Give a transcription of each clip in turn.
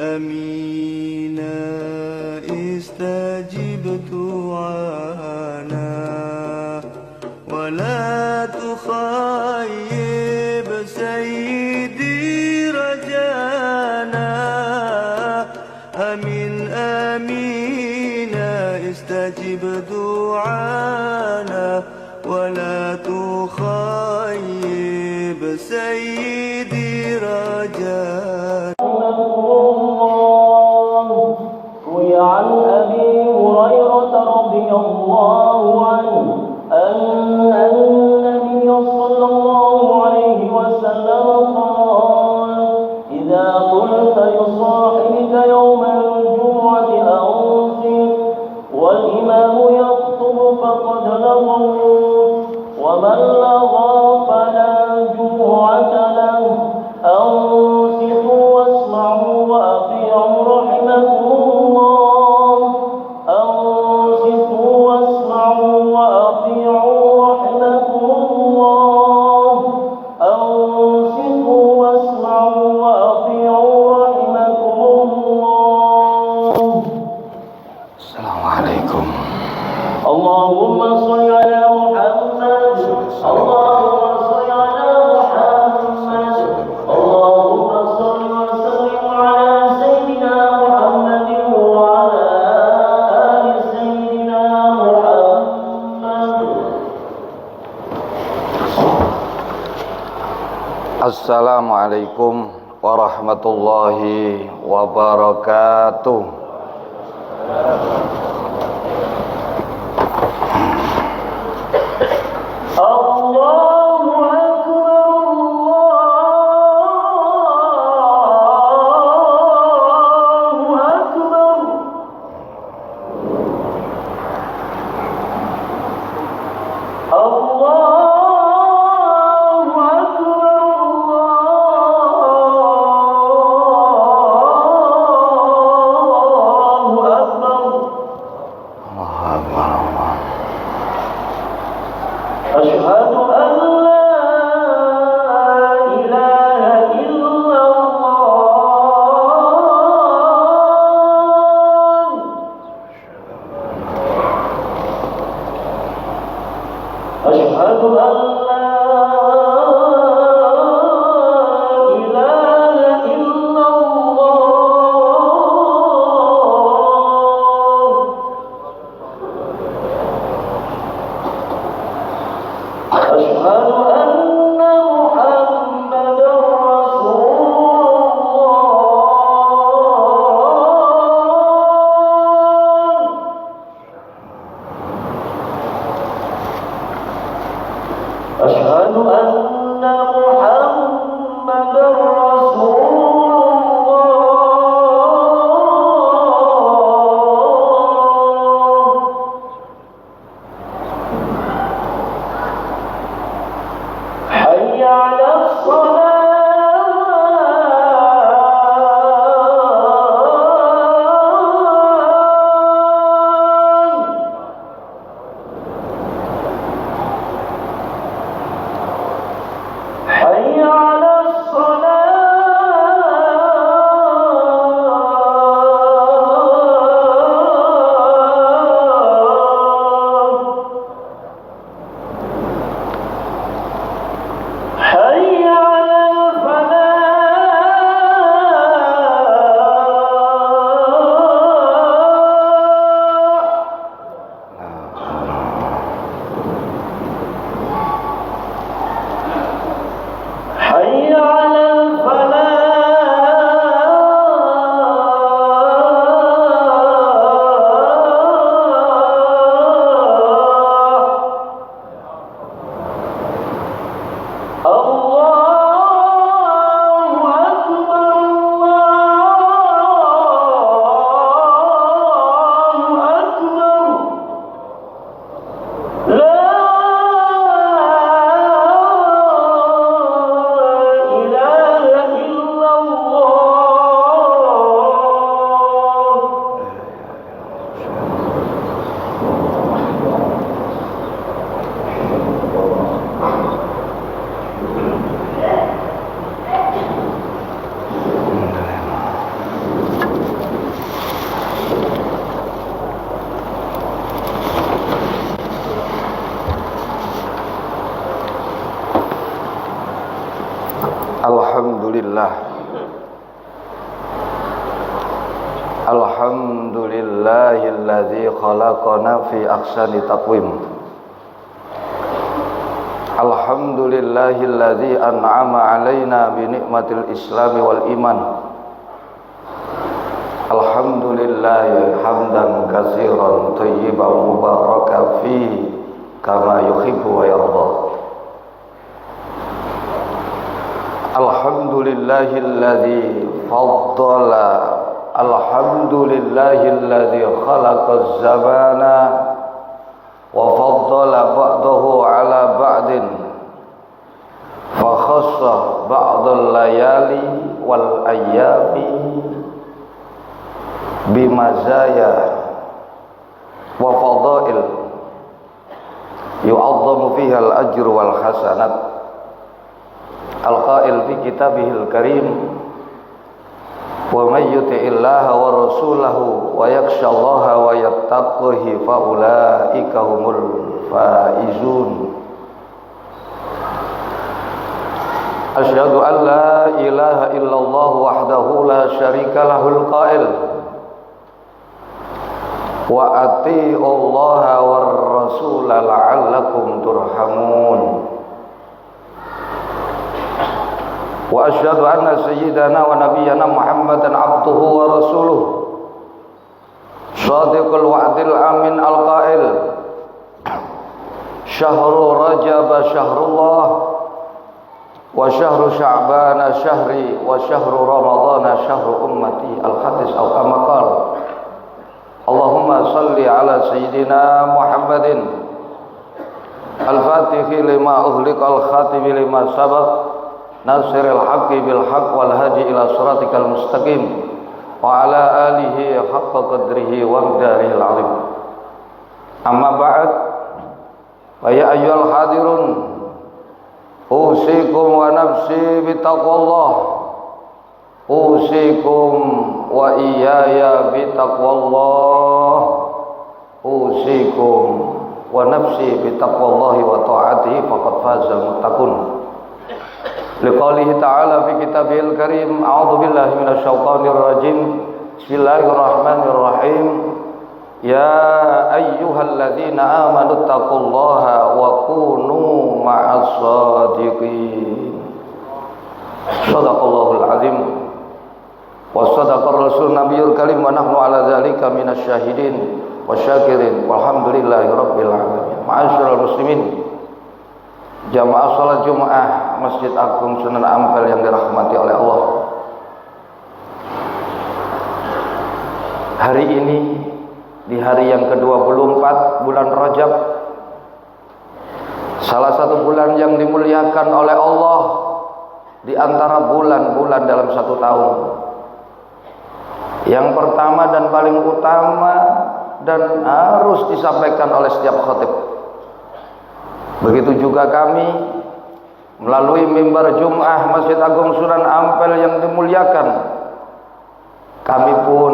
أمينا استجب دعانا ولا تخيب سيدي رجانا أمين أمينا استجب دعانا ولا تخيب سيدي رجانا. روي عن أبي هريرة رضي الله عنه أن النبي صلى الله عليه وسلم قال: إذا قلت لصاحبك يوم الجمعة أنصت والإمام يخطب فقد لغوت ومن لغى فلا جمعة له. أنصتوا واسمعوا وأطيعوا رحمكم الله. أنصتوا واسمعوا وأطيعوا رحمكم الله. أنصتوا واسمعوا وأطيعوا رحمكم الله. السلام عليكم. اللهم صل على محمد. اللهم صل على محمد. اللهم صل وسلم على سيدنا محمد وعلى آل سيدنا محمد. Assalamualaikum warahmatullahi wabarakatuh. Allahu Akbar. Allahu Akbar. Allahu Akbar. Allahu Akbar. Allahu Akbar. أشهد أن لا Alhamdulillahilladzi khalaqana fi ahsani taqwim. Alhamdulillahilladzi an'ama alaina bi ni'matil islam wal iman. Alhamdulillahi hamdan katsiran thayyiban mubarakan fihi kama yuhibbu wa yarda. Alhamdulillahilladzi faddala, alhamdulillahilladzi khalaqaz zamana wa faddala ba'dahu ala ba'din fa khassa ba'dal layali wal ayyami bimazaya wa fadail yu'azzamu fiha al-ajr wal hasanat. Al-qail fi kitabihil karim, wa may yuti'illaha wa rasulahu wa yakhshallaha wa yattaqihi fa ulaika humul faizun. Asyhadu an la ilaha illallah wahdahu la syarika lahul qail wa atiiullaha war rasula la'allakum turhamun. Wa asyhadu anna sayyidana wa nabiyyana Muhammadan abduhu wa rasuluh shadiqul wa'dil amin al-qail syahru rajab syahrullah wa syahru sya'ban syahri wa syahru ramadhan syahru ummati al-hadis aw kama qala. Allahumma salli ala sayyidina Muhammadin al-fatihi lima ughliqa al-khatimi lima sabaq nasiril haqqi bil haqq wal hadi ila siratikal mustaqim wa ala alihi haqqa qadrihi wa miqdarihil azim. Amma ba'd, wa ya ayyuhal hadirun usikum wa nafsi bitaqwallah, usikum wa iyaya bitaqwallah, usikum wa nafsi bitaqwallahi wa ta'atihi faqad fazal muttaqun. Liqaulihi ta'ala fi kitabihil karim, a'udzu billahi minasyaitonir rajim. Bismillahirrahmanirrahim. Ya ayyuhalladzina amanu taqullaha wa kunu ma'as shadiqin. Shadaqallahul azim. Wa sadaqar rasul nabiyul karim wa nahnu ala dzalika minasyahidin wasyakirin walhamdulillahi rabbil alamin. Ma'asyiral muslimin, jamaah salat Jumat Masjid Agung Sunan Ampel yang dirahmati oleh Allah. Hari ini di hari yang ke-24 bulan Rajab, salah satu bulan yang dimuliakan oleh Allah di antara bulan-bulan dalam satu tahun. Yang pertama dan paling utama dan harus disampaikan oleh setiap khatib. Begitu juga kami melalui mimbar Jum'ah Masjid Agung Sunan Ampel yang dimuliakan, kami pun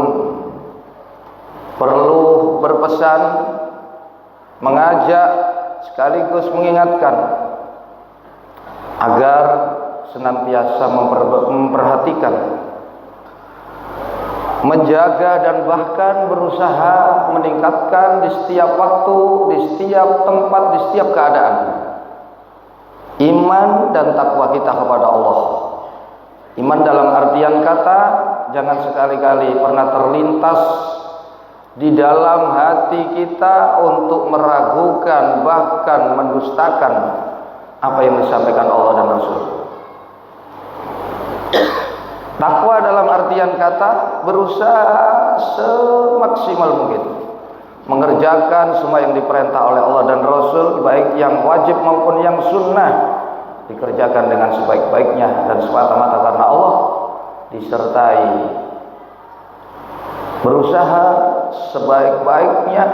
perlu berpesan, mengajak sekaligus mengingatkan agar senantiasa memperhatikan, menjaga dan bahkan berusaha meningkatkan di setiap waktu, di setiap tempat, di setiap keadaan iman dan takwa kita kepada Allah. Iman dalam artian kata, jangan sekali-kali pernah terlintas di dalam hati kita untuk meragukan, bahkan mendustakan apa yang disampaikan Allah dan Rasul. Takwa dalam artian kata berusaha semaksimal mungkin mengerjakan semua yang diperintah oleh Allah dan Rasul, baik yang wajib maupun yang sunnah, dikerjakan dengan sebaik-baiknya dan semata-mata karena Allah, disertai berusaha sebaik-baiknya,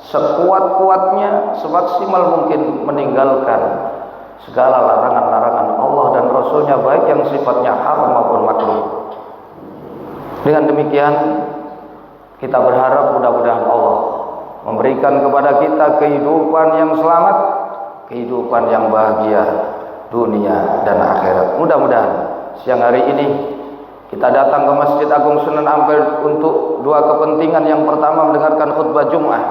sekuat-kuatnya, semaksimal mungkin meninggalkan segala larangan-larangan Allah dan Rasulnya, baik yang sifatnya haram maupun makruh. Dengan demikian kita berharap mudah-mudahan Allah memberikan kepada kita kehidupan yang selamat, kehidupan yang bahagia dunia dan akhirat. Mudah-mudahan siang hari ini Kita datang ke Masjid Agung Sunan Ampel untuk dua kepentingan. Yang pertama mendengarkan khutbah Jum'ah,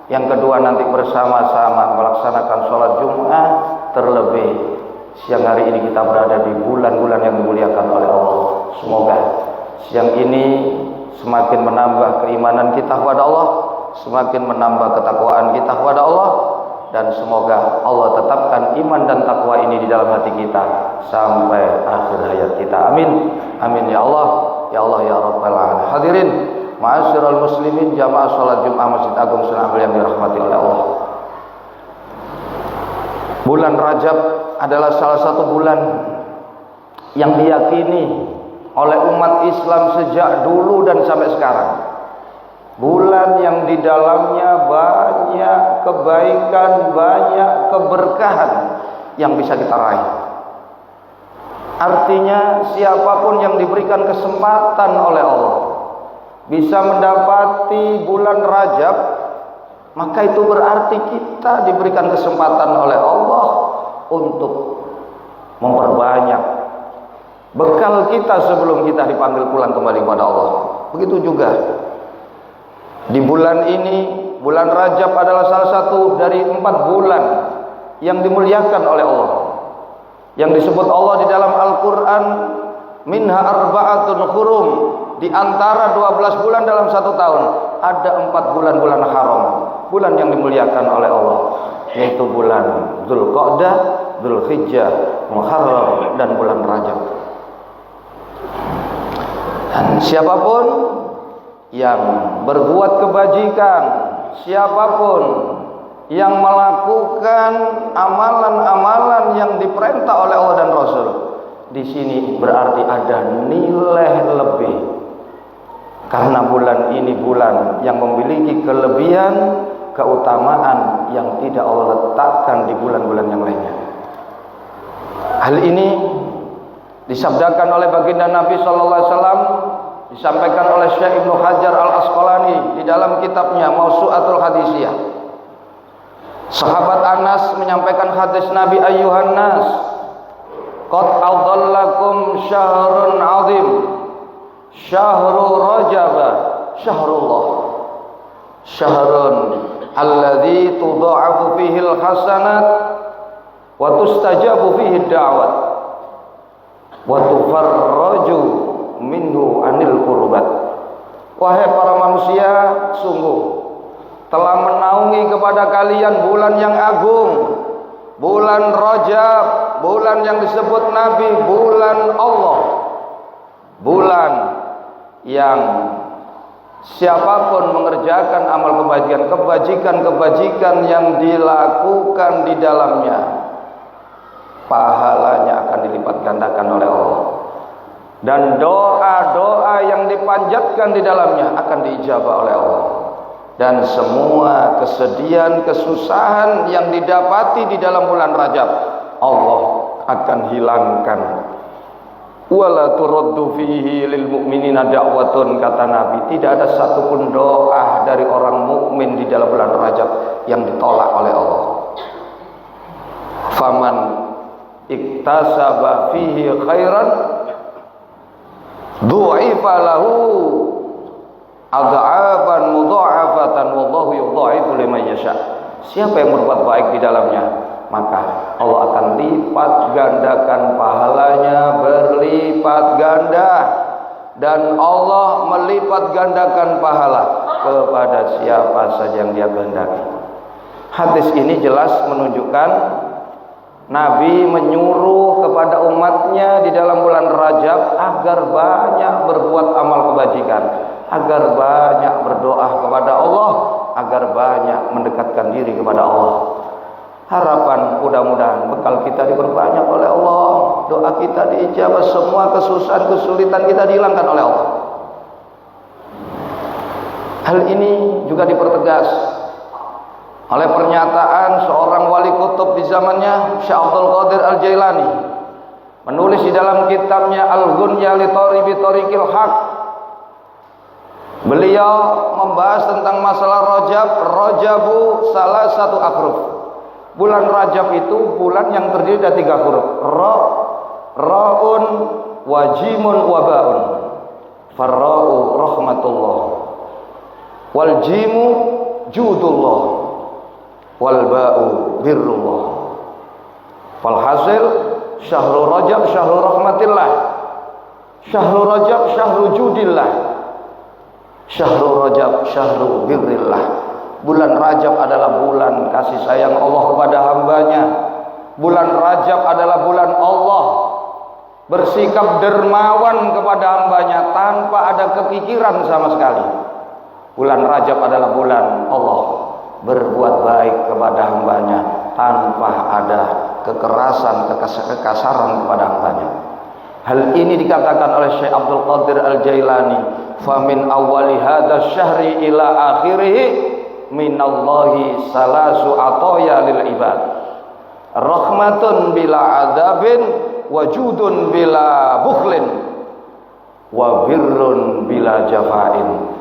yang kedua nanti bersama-sama melaksanakan sholat Jum'ah. Terlebih siang hari ini kita berada di bulan-bulan yang dimuliakan oleh Allah. Semoga siang ini semakin menambah keimanan kita kepada Allah, semakin menambah ketakwaan kita kepada Allah, dan semoga Allah tetapkan iman dan takwa ini di dalam hati kita sampai akhir hayat kita. Amin. Amin ya Allah. Ya Allah ya Rabbal alamin. Hadirin ma'asyiral muslimin, jamaah salat Jumat Masjid Agung Sunan Ampel yang dirahmati oleh Allah. Bulan Rajab adalah salah satu bulan yang diyakini oleh umat Islam sejak dulu dan sampai sekarang. Bulan yang di dalamnya banyak kebaikan, banyak keberkahan yang bisa kita raih. Artinya siapapun yang diberikan kesempatan oleh Allah bisa mendapati bulan Rajab, maka itu berarti kita diberikan kesempatan oleh Allah untuk memperbanyak bekal kita sebelum kita dipanggil pulang kembali kepada Allah. Begitu juga di bulan ini, bulan Rajab adalah salah satu dari 4 bulan yang dimuliakan oleh Allah, yang disebut Allah di dalam Al-Quran minha arba'atun hurum. Di antara 12 bulan dalam 1 tahun ada 4 bulan-bulan haram, bulan yang dimuliakan oleh Allah, yaitu bulan Dzulqa'dah, Dzulhijjah, Muharram, dan bulan Rajab. Dan siapapun yang berbuat kebajikan, siapapun yang melakukan amalan-amalan yang diperintah oleh Allah dan Rasul, di sini berarti ada nilai lebih, karena bulan ini bulan yang memiliki kelebihan, keutamaan yang tidak Allah letakkan di bulan-bulan yang lainnya. Hal ini disabdakan oleh baginda Nabi sallallahu alaihi wasallam, disampaikan oleh Syekh Ibnu Hajar Al-Asqalani di dalam kitabnya Mausu'atul Hadisiyah. Sahabat Anas menyampaikan hadis Nabi, ayyuhan nas, qad adhallakum syahrun azim, syahru Rajab, syahrullah, syahrun alladzi tudha'afu fihi al-hasanat wa tustajabu fihi ad-da'wat wa tufarraju minhu anil kurbat. Wahai para manusia, sungguh telah menaungi kepada kalian bulan yang agung, bulan Rajab, bulan yang disebut Nabi bulan Allah, bulan yang siapapun mengerjakan amal kebajikan yang dilakukan di dalamnya, pahalanya akan dilipat gandakan oleh Allah, dan doa-doa yang dipanjatkan di dalamnya akan diijabah oleh Allah, dan semua kesedihan, kesusahan yang didapati di dalam bulan Rajab Allah akan hilangkan. Wala turaddu fihi lil mu'minina da'watun, kata Nabi, tidak ada satupun doa dari orang mukmin di dalam bulan Rajab yang ditolak oleh Allah. Faman iktasaba fihi khairan du'ifa lahu adha'afan mudha'afatan wallahu yudha'ifu liman yasha. Siapa yang berbuat baik di dalamnya, maka Allah akan lipat gandakan pahalanya berlipat ganda, dan Allah melipat gandakan pahala kepada siapa saja yang Dia kehendaki. Hadis ini jelas menunjukkan Nabi menyuruh kepada umatnya di dalam bulan Rajab agar banyak berbuat amal kebajikan, agar banyak berdoa kepada Allah, agar banyak mendekatkan diri kepada Allah. Harapan mudah-mudahan bekal kita diperbanyak oleh Allah, doa kita diijabah, semua kesusahan kesulitan kita dihilangkan oleh Allah. Hal ini juga dipertegas oleh pernyataan seorang wali kutub di zamannya, Syekh Abdul Qadir Al-Jailani, menulis di dalam kitabnya Al-Ghunya li Tharibi Thariqil Haq. Beliau membahas tentang masalah Rajab. Rajabu salah satu akruf. Bulan Rajab itu bulan yang terdiri dari 3 huruf. Ra, Raun, wajimun wabaun. Farra'u rahmatullah, wal jimu judullah, wal ba'u birrullah. Walhasil syahrul Rajab syahrul rahmatillah, syahrul Rajab syahrul judillah, syahrul Rajab syahrul birrillah. Bulan Rajab adalah bulan kasih sayang Allah kepada hambanya. Bulan Rajab adalah bulan Allah bersikap dermawan kepada hambanya tanpa ada kekikiran sama sekali. Bulan Rajab adalah bulan Allah berbuat baik kepada hambanya tanpa ada kekerasan, kekasaran kepada hambanya. Hal ini dikatakan oleh Syekh Abdul Qadir Al-Jailani, famin awwali hadza syahri ila akhirih minallahi salasu atoya lil ibad, rahmatun bila adzabin, wajudun bila bukhlin, wa birrun bila jafain.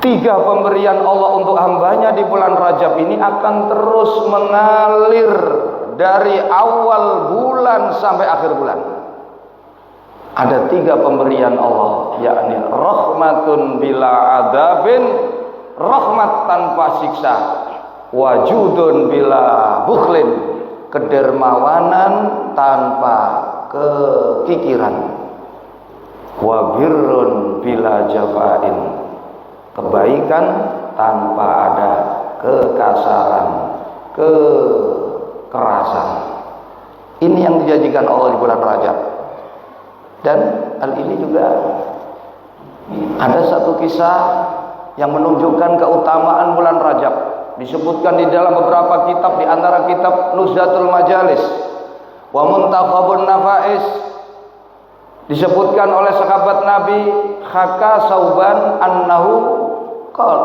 3 pemberian Allah untuk hambanya di bulan Rajab ini akan terus mengalir dari awal bulan sampai akhir bulan. Ada 3 pemberian Allah, yakni rahmatun bila adzabin, rahmat tanpa siksa, wajudun bila bukhlin, kedermawanan tanpa kekikiran, wa birrun bila jafain, kebaikan tanpa ada kekasaran, kekerasan. Ini yang dijanjikan Allah di bulan Rajab. Dan hal ini juga ada satu kisah yang menunjukkan keutamaan bulan Rajab. Disebutkan di dalam beberapa kitab, di antara kitab Nuzhatul Majalis wa Muntakhabun Nafais. Disebutkan oleh sahabat Nabi Khaka Sauban annahu qol.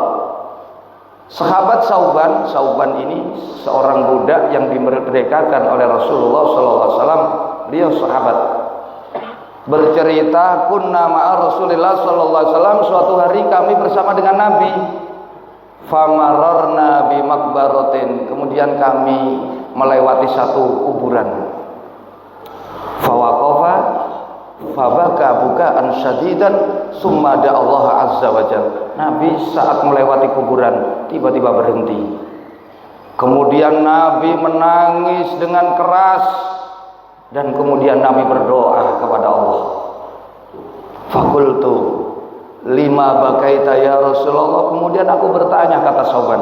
Sahabat Sauban ini seorang budak yang dimerdekakan oleh Rasulullah SAW. Beliau sahabat bercerita, kunna ma'a Rasulillah SAW, suatu hari kami bersama dengan Nabi, famararna bi makbaratin, kemudian kami melewati satu kuburan, fawaqafa fabaka bukaan syadidan summa da Allah azza wajalla. Nabi saat melewati kuburan tiba-tiba berhenti, kemudian Nabi menangis dengan keras, dan kemudian Nabi berdoa kepada Allah. Fakultu lima bakaita ya Rasulullah. Kemudian aku bertanya, kata Sauban,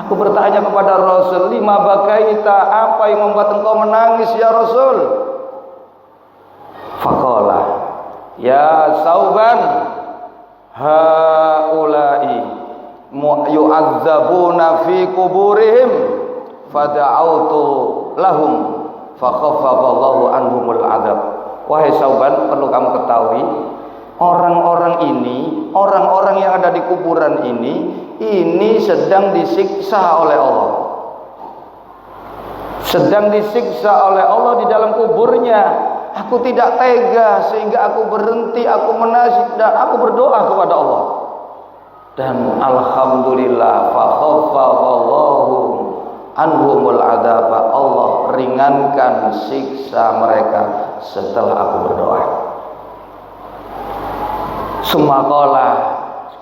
aku bertanya kepada Rasul, lima bakaita, apa yang membuat engkau menangis ya Rasul? Faqala, ya Sauban, haula'i yu'adzabuna fi kuburihim fada'autu lahum fakhaffafallahu anhumul adzab. Wahai Sauban, perlu kamu ketahui, orang-orang ini, orang-orang yang ada di kuburan ini sedang disiksa oleh Allah. Sedang disiksa oleh Allah di dalam kuburnya. Aku tidak tega sehingga aku berhenti, aku menasik dan aku berdoa kepada Allah. Dan alhamdulillah fakhaffafallahu anhumul adzab, Allah ringankan siksa mereka setelah aku berdoa. Sumaqala,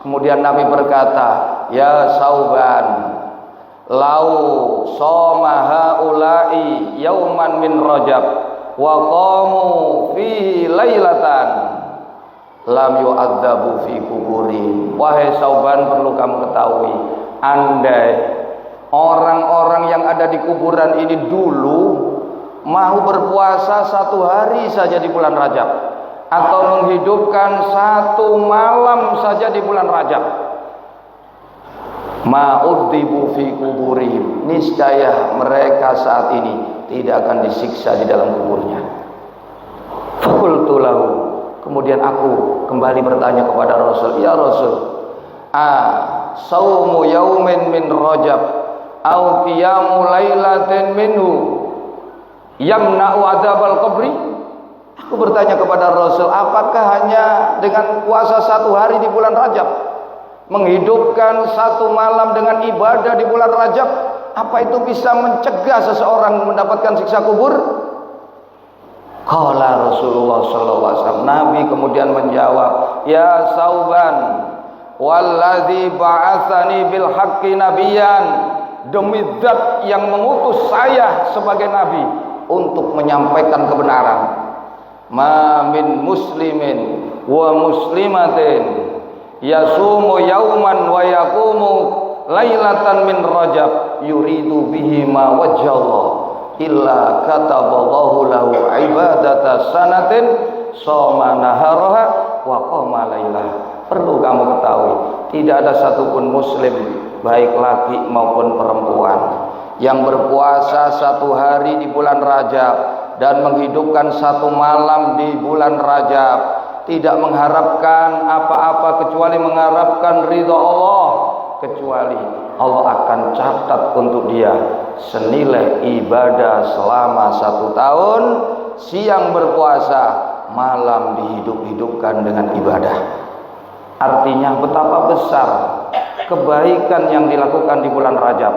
kemudian Nabi berkata, ya Sauban, lau shoma haula'i yauman min Rajab wa qamu fihi lailatan lam yu'adzabu fi kuburi. Wahai Sauban, perlu kamu ketahui, andai orang-orang yang ada di kuburan ini dulu mau berpuasa 1 hari saja di bulan Rajab, atau menghidupkan 1 malam saja di bulan Rajab, ma'udzibu fi kuburihim, niscaya mereka saat ini tidak akan disiksa di dalam kuburnya. Fakultu lahu, kemudian aku kembali bertanya kepada Rasul, ya Rasul, saumu yaumin min Rajab au qiyamu lailatin minhu yamna'u adzabal qabri? Aku bertanya kepada Rasul, apakah hanya dengan puasa 1 hari di bulan Rajab, menghidupkan 1 malam dengan ibadah di bulan Rajab, apa itu bisa mencegah seseorang mendapatkan siksa kubur? Qala Rasulullah sallallahu alaihi wasallam, Nabi kemudian menjawab, ya Sauban, walladzi ba'atsani bil haqqi nabiyyan, demi zat yang mengutus saya sebagai nabi untuk menyampaikan kebenaran. Ma min muslimin wa muslimatin yasumu yauman wa yaqumu lailatan min rajab yuridu bihi ma wajhallah illa kataballahu lahu ibadata sanatin shoma naharaha wa qama lailah. Perlu kamu ketahui, tidak ada satupun muslim baik laki maupun perempuan yang berpuasa satu hari di bulan Rajab dan menghidupkan satu malam di bulan Rajab, tidak mengharapkan apa-apa kecuali mengharapkan ridha Allah, kecuali Allah akan catat untuk dia senilai ibadah selama 1 tahun. Siang berpuasa, malam dihidup-hidupkan dengan ibadah. Artinya betapa besar kebaikan yang dilakukan di bulan Rajab,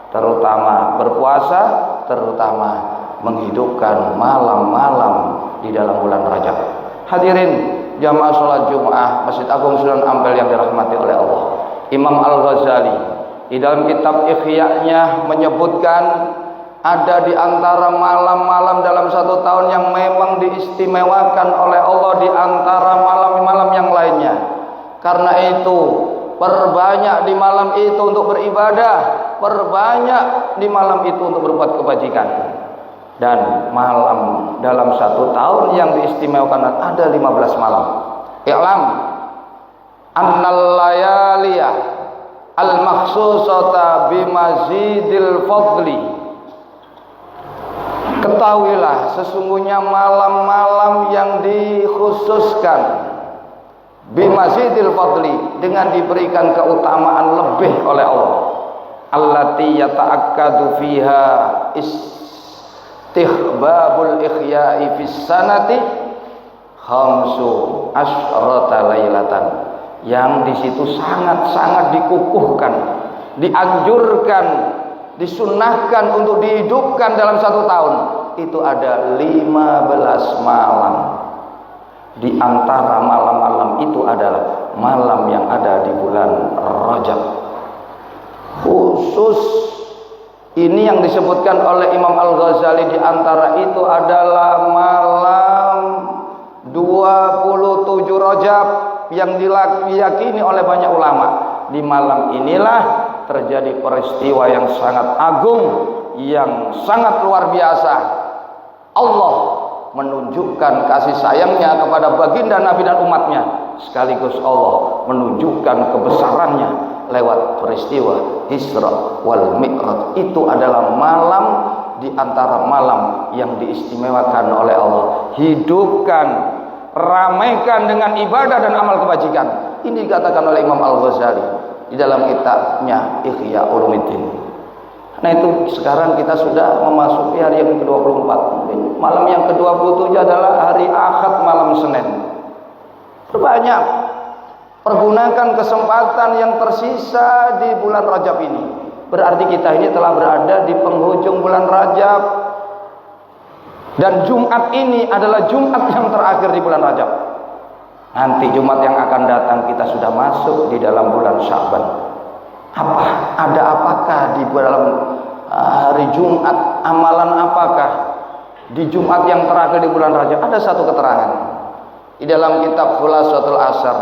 terutama berpuasa, terutama menghidupkan malam-malam di dalam bulan Rajab. Hadirin jamaah sholat Jumat Masjid Agung Sunan Ampel yang dirahmati oleh Allah, Imam Al-Ghazali di dalam kitab Ihya-nya menyebutkan ada di antara malam-malam dalam 1 tahun yang memang diistimewakan oleh Allah di antara malam-malam yang lainnya. Karena itu perbanyak di malam itu untuk beribadah, perbanyak di malam itu untuk berbuat kebajikan. Dan malam dalam 1 tahun yang diistimewakan ada 15 malam. I'lam annal layaliyah al-makhsusata bimazidil fadli. Ketahuilah sesungguhnya malam-malam yang dikhususkan bimazidil fadli, dengan diberikan keutamaan lebih oleh Allah, allati yata'akkadu fiha istihbabul ikhya'i fis sanati khamsu asyrata lailatan, yang di situ sangat-sangat dikukuhkan, dianjurkan, disunnahkan untuk dihidupkan dalam 1 tahun. Itu ada 15 malam. Di antara malam-malam itu adalah malam yang ada di bulan Rajab. Khusus ini yang disebutkan oleh Imam Al-Ghazali, di antara itu adalah malam 27 Rajab yang diyakini oleh banyak ulama. Di malam inilah terjadi peristiwa yang sangat agung, yang sangat luar biasa. Allah menunjukkan kasih sayangnya kepada baginda Nabi dan umatnya, sekaligus Allah menunjukkan kebesarannya lewat peristiwa Isra wal Mi'raj. Itu adalah malam di antara malam yang diistimewakan oleh Allah. Hidupkan, ramaikan dengan ibadah dan amal kebajikan. Ini dikatakan oleh Imam Al-Ghazali di dalam kitabnya Ihya Ulumuddin. Nah itu sekarang kita sudah memasuki hari yang ke-24. Malam yang ke-27 adalah hari Ahad, malam Senin. Perbanyak, pergunakan kesempatan yang tersisa di bulan Rajab ini. Berarti kita ini telah berada di penghujung bulan Rajab, dan Jumat ini adalah Jumat yang terakhir di bulan Rajab. Nanti Jumat yang akan datang kita sudah masuk di dalam bulan Sya'ban. Ada apakah di dalam hari Jumat, amalan apakah di Jumat yang terakhir di bulan Rajab? Ada satu keterangan di dalam kitab Khulasatul Asar,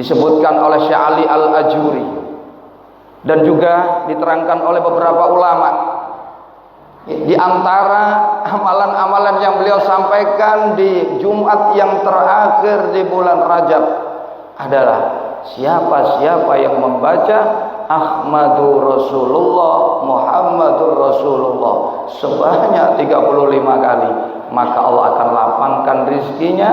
disebutkan oleh Syekh Ali Al-Ajuri, dan juga diterangkan oleh beberapa ulama. Di antara amalan-amalan yang beliau sampaikan di Jumat yang terakhir di bulan Rajab adalah siapa-siapa yang membaca Ahmadur Rasulullah, Muhammadur Rasulullah sebanyak 35 kali, maka Allah akan lapangkan rizkinya.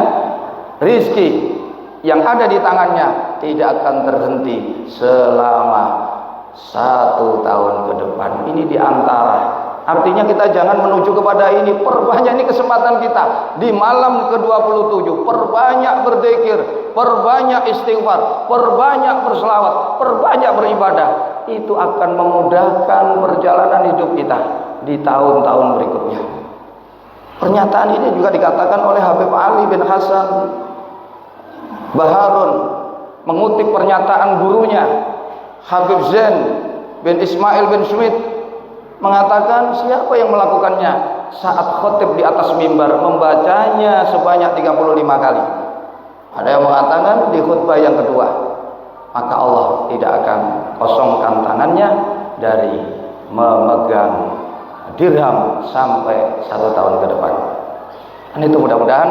Rizki yang ada di tangannya tidak akan terhenti selama 1 tahun ke depan. Ini di antara, artinya kita jangan menuju kepada ini. Perbanyak ini kesempatan kita di malam ke-27. Perbanyak berzikir, perbanyak istighfar, perbanyak berselawat, perbanyak beribadah. Itu akan memudahkan perjalanan hidup kita di tahun-tahun berikutnya. Pernyataan ini juga dikatakan oleh Habib Ali bin Hasan Baharun mengutip pernyataan gurunya Habib Zain bin Ismail bin Smith, mengatakan siapa yang melakukannya saat khotib di atas mimbar membacanya sebanyak 35 kali. Ada yang mengatakan di khutbah yang kedua, maka Allah tidak akan kosongkan tangannya dari memegang dirham sampai 1 tahun ke depan. Dan itu mudah-mudahan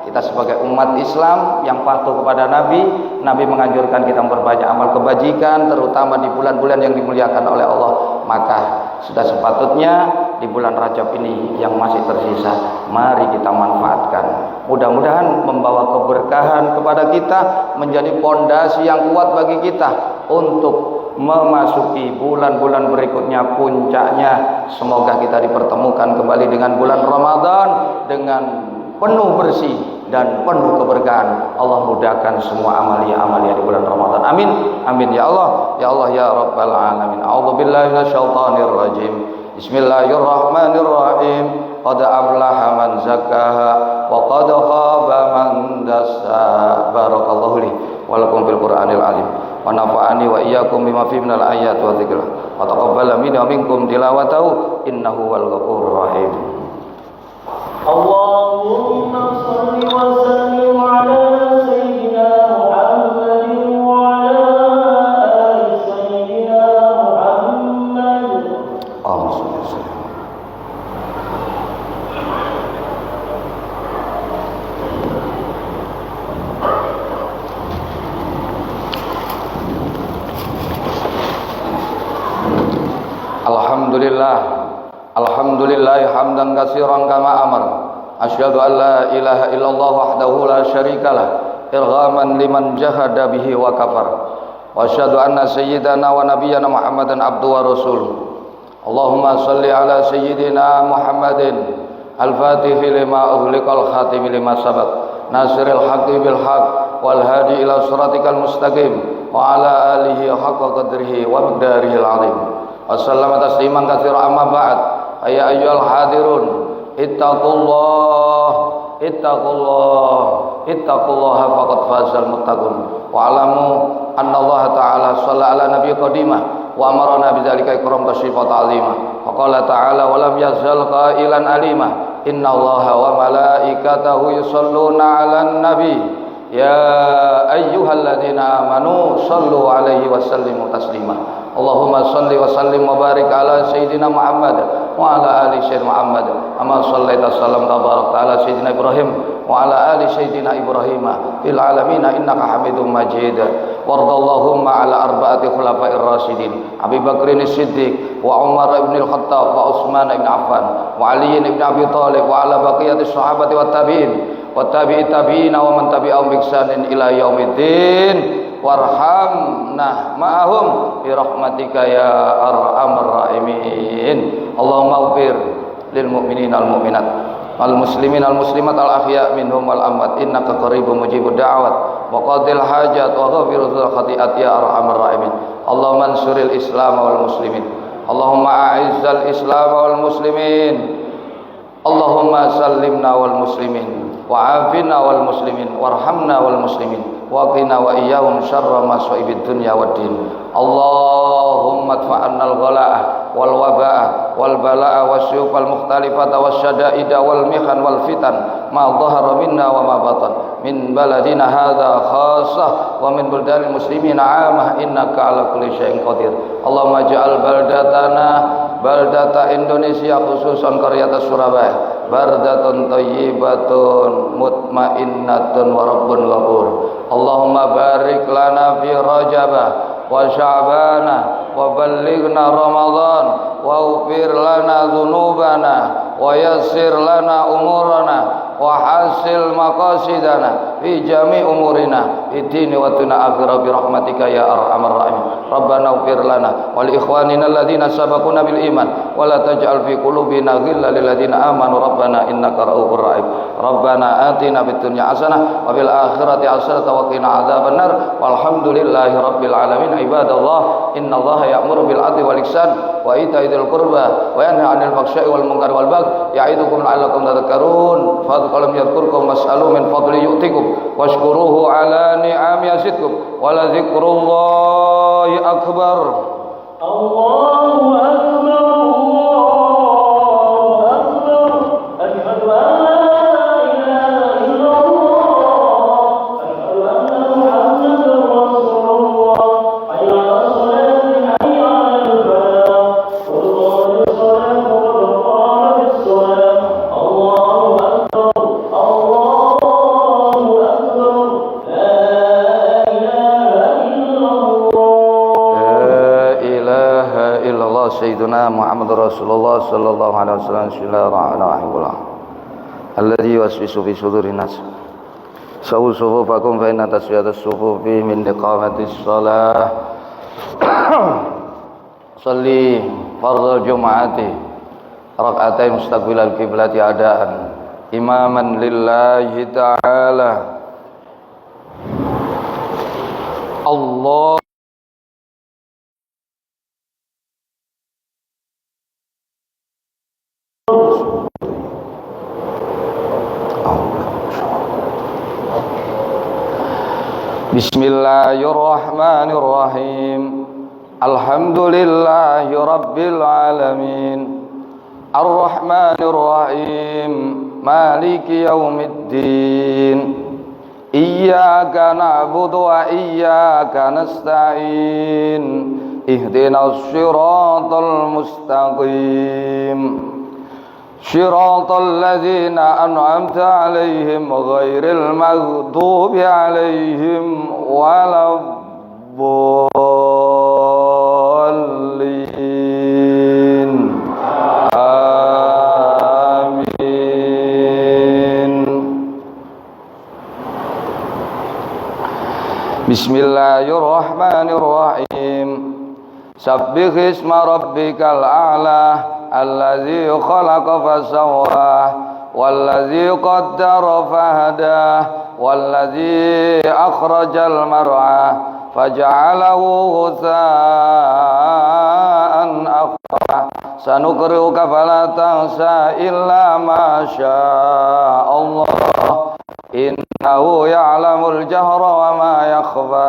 kita sebagai umat Islam yang patuh kepada Nabi menganjurkan kita memperbanyak amal kebajikan, terutama di bulan-bulan yang dimuliakan oleh Allah. Maka sudah sepatutnya di bulan Rajab ini yang masih tersisa, mari kita manfaatkan. Mudah-mudahan membawa keberkahan kepada kita, menjadi pondasi yang kuat bagi kita untuk memasuki bulan-bulan berikutnya, puncaknya semoga kita dipertemukan kembali dengan bulan Ramadan dengan penuh bersih dan penuh keberkahan. Allah mudahkan semua amalia-amalia di bulan Ramadan. Amin. Amin ya Allah. Ya Allah ya Rabbal alamin. A'udzubillahi minasyaitonir rajim. Bismillahirrahmanirrahim. Qad aflaha man zakkaha wa qad khaba man dassaha. Barakallahu li wa lakum fil Qur'anil azim. Wa nafa'ani wa iyyakum bima fihi minal ayati wa dzikr. Wa taqabbala minna wa minkum tilawatahu innahu wal ghafurur rahim. Allahumma shalli wa sallim ala sayyidina Muhammadin wa ala ali sayyidina Muhammad. Alhamdulillah hamdan katsiran kama amar. Asyhadu an la ilaha illallah wahdahu la syarikalah irghaman liman jahada bihi wa kafar. Wa asyhadu anna sayyidana wa nabiyyana Muhammadan abduhu wa rasuluh. Allahumma shalli ala sayyidina Muhammadin al-fatihi lima ughliqal khatimi lima sabaq nasiril haqqi bil haqq wal hadi ila siratikal mustaqim wa ala alihi haqqa qadrihi wa miqdarihil azim. Wassalamu tasliman katsiran amma ba'd. Ya ayyuhal hadirun ittaqullah faqad fazal muttaqun wa alamu anna Allah ta'ala shalla ala nabiy qadimah wa amarna bidzalika ikram tashrif wa ta'zima wa qala ta'ala wa lam yazal qailan alima inna Allaha wa malaikatahu yusholluna 'alan nabi ya ayyuhalladzina amanu shallu 'alaihi wa sallimu taslima. Allahumma shalli wa sallim wa barik ala sayyidina Muhammad wa ala ali sayyidina Muhammad amma shallaita sallam tabarak ala sayyidina Ibrahim wa ala ali sayyidina Ibrahim fil alamin innaka Hamidum Majid. Wardallahumma ala arba'ati khulafa'ir rasyidin Abi Bakrin as-Siddiq wa Umar ibn al-Khattab wa Utsman ibn Affan wa Ali ibn Abi Thalib wa ala baqiyatis sahabati wat tabi'in wa tabi'it tabi'in wa man tabi'ahum bi ihsanin ila yaumiddin. Warhamna ma'ahum bi rahmatika ya arhamar rahimin. Allahumma ighfir lil mu'minina wal mu'minat wal muslimin wal muslimat al ahya minhum wal amwat innaka qaribun mujibud da'wat wa qadil hajat wa ghafir dzul khati'at ya arhamar rahimin. Allahumma ansuril islam wal muslimin. Allahumma a'izzal islam wal muslimin. Allahumma sallimna wal muslimin wa afina wal muslimin warhamna wal muslimin wa qina wa iyyahum syarra masa'ibid dunya waddin. Allahumma adfa'anna al-ghala'ah wal waba'ah wal bala'ah wasyuf al mukhtalifata wasyada'ida wal mihan wal fitan ma dhahara minna wa ma batan min baladina hadza khassah wa min buldanil muslimina 'amah innaka 'ala kulli syai'in qadir. Allahumma ja'al baldatana baldata Indonesia khususan qaryata Surabaya bardatun thayyibatun mutmainnatun wa rabbun ghafur. Allahumma barik lana fi Rajabah wa Sya'bana wa ballighna Ramadan wa ighfir lana dhunubana wa yassir lana umurana wa hasil maqasidana fi jami' umurina fi dini wa dunya akhirah bi rahmatika ya arhamar rahim. Rabbana ighfir lana wa li ikhwanina alladhina sabaquna bil iman wa la taj'al fi qulubina ghillan lil ladzina amanu rabbana innaka ra'ufur rahim. Rabbana atina fid dunya hasanah wa fil akhirati hasanah wa qina adzabannar. Walhamdulillahi rabbil alamin. Ibadallah, innallaha ya'muru bil 'adli wal ihsan wa ita'i dzil qurba wa yanha 'anil fahsya'i wal munkari wal baghi ya'idukum la'allakum tadhakkarun. Fadhkurum yadhkurkum was'alu min fadli yu'tikum washkuruhu 'ala ni'ami yazidkum wa la dzikrullahi akbar. Allahu akbar, Allahu akbar. Asyhadu an la ilaha illallah, asyhadu anna Muhammadar Rasulullah. Hayya 'alas salati, hayya 'alal falah. Qul qad salatu wa qamat as-salah. Allahu akbar, Allahu akbar. La ilaha illallah. Sayyiduna Muhammad Rasulullah sallallahu alaihi wasallam. Bismillahirrahmanirrahim. Alladzi yuwaswisu fi sudurin nas. Sawu sufufakum fa inna taswiyatas sufufi min iqamatis shalah. Shalli fardhu jumu'ati rak'atain mustaqbilal qiblati adaan imaman lillahi ta'ala. Allah Bismillahirrahmanirrahim. Alhamdulillahi rabbil alamin. Ar-Rahmanirrahim. Maliki yaumiddin. Iyyaka na'budu wa iyyaka nasta'in. Ihdinas siratal mustaqim. Shiratal ladzina an'amta 'alaihim ghairil maghdubi 'alaihim waladdallin. Amin. Bismillahirrahmanirrahim. Sabbih isma rabbikal a'la alladzi khalaqa fasawwa walladzi qaddara fahada walladzi akhrajal mar'a faj'alahu ghutha'an ahwa. Sanuqri'uka fala tansa illa ma syaa Allah innahu ya'lamul jahra wa ma yakhfa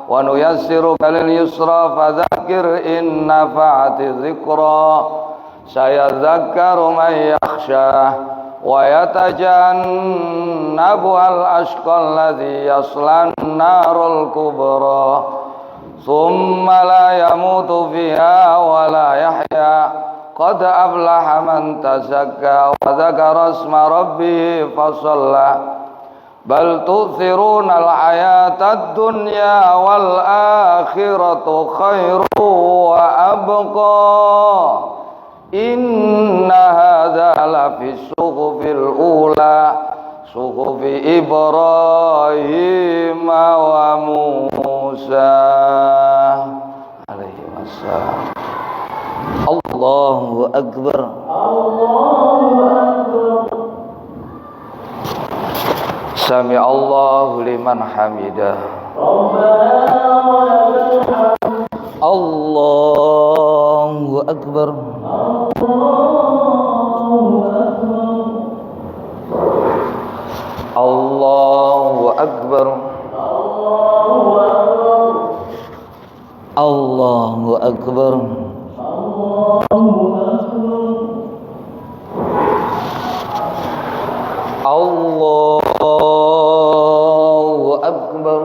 wa nuyassiruka lil yusra fadzakir in nafa'ati dzikra. Sayadzakkaru man yakhsha wa yatajannabu al-ashqa alladhi yaslan narul kubra thumma la yamutu fiha wa la yahya qad aflaha man tazakka wa dzakara isma rabbih fasalla bal tu'thiruna al-hayata ad-dunya wal akhiratu khairu wa abqa. Inna hadza lafi suhufil ula suhufi Ibrahim wa Musa alaihi wassalam. Allahu akbar. Allahu akbar. Sami Allahu liman hamidah. Rabbana wa lakal hamd. Allahu akbar. Allahu akbar. Allahu akbar. Allahu akbar.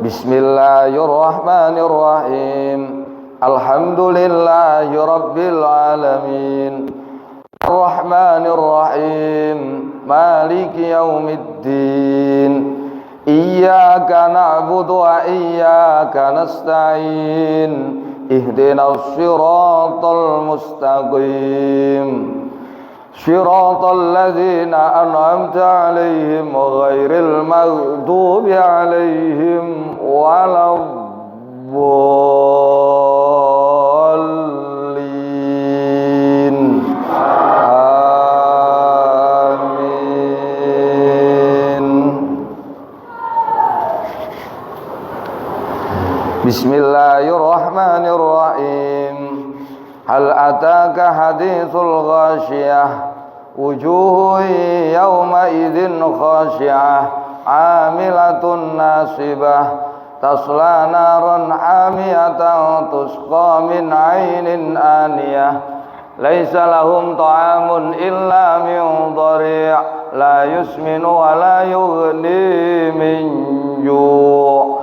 Bismillahirrahmanirrahim. Alhamdulillahi rabbil alamin. Ar-Rahmanir-Rahim. Maliki yaumiddin. Iyyaka na'budu wa iyyaka nasta'in. اهدنا الصراط المستقيم صراط الذين أنعمت عليهم غير المغضوب عليهم ولا الضالين آمين. بسم الله الرحمن الرحيم. هل أتاك حديث الغاشية وجوه يومئذ خاشعة عاملة ناصبة تصلى نارا حامية تسقى من عين آنية ليس لهم طعام إلا من ضريع لا يسمن ولا يغني من جوع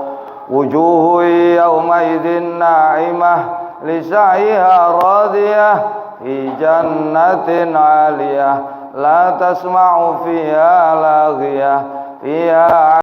وجوه يومئذ ناعمة لسعيها راضية في جنة عالية لا تسمع فيها لاغية فيها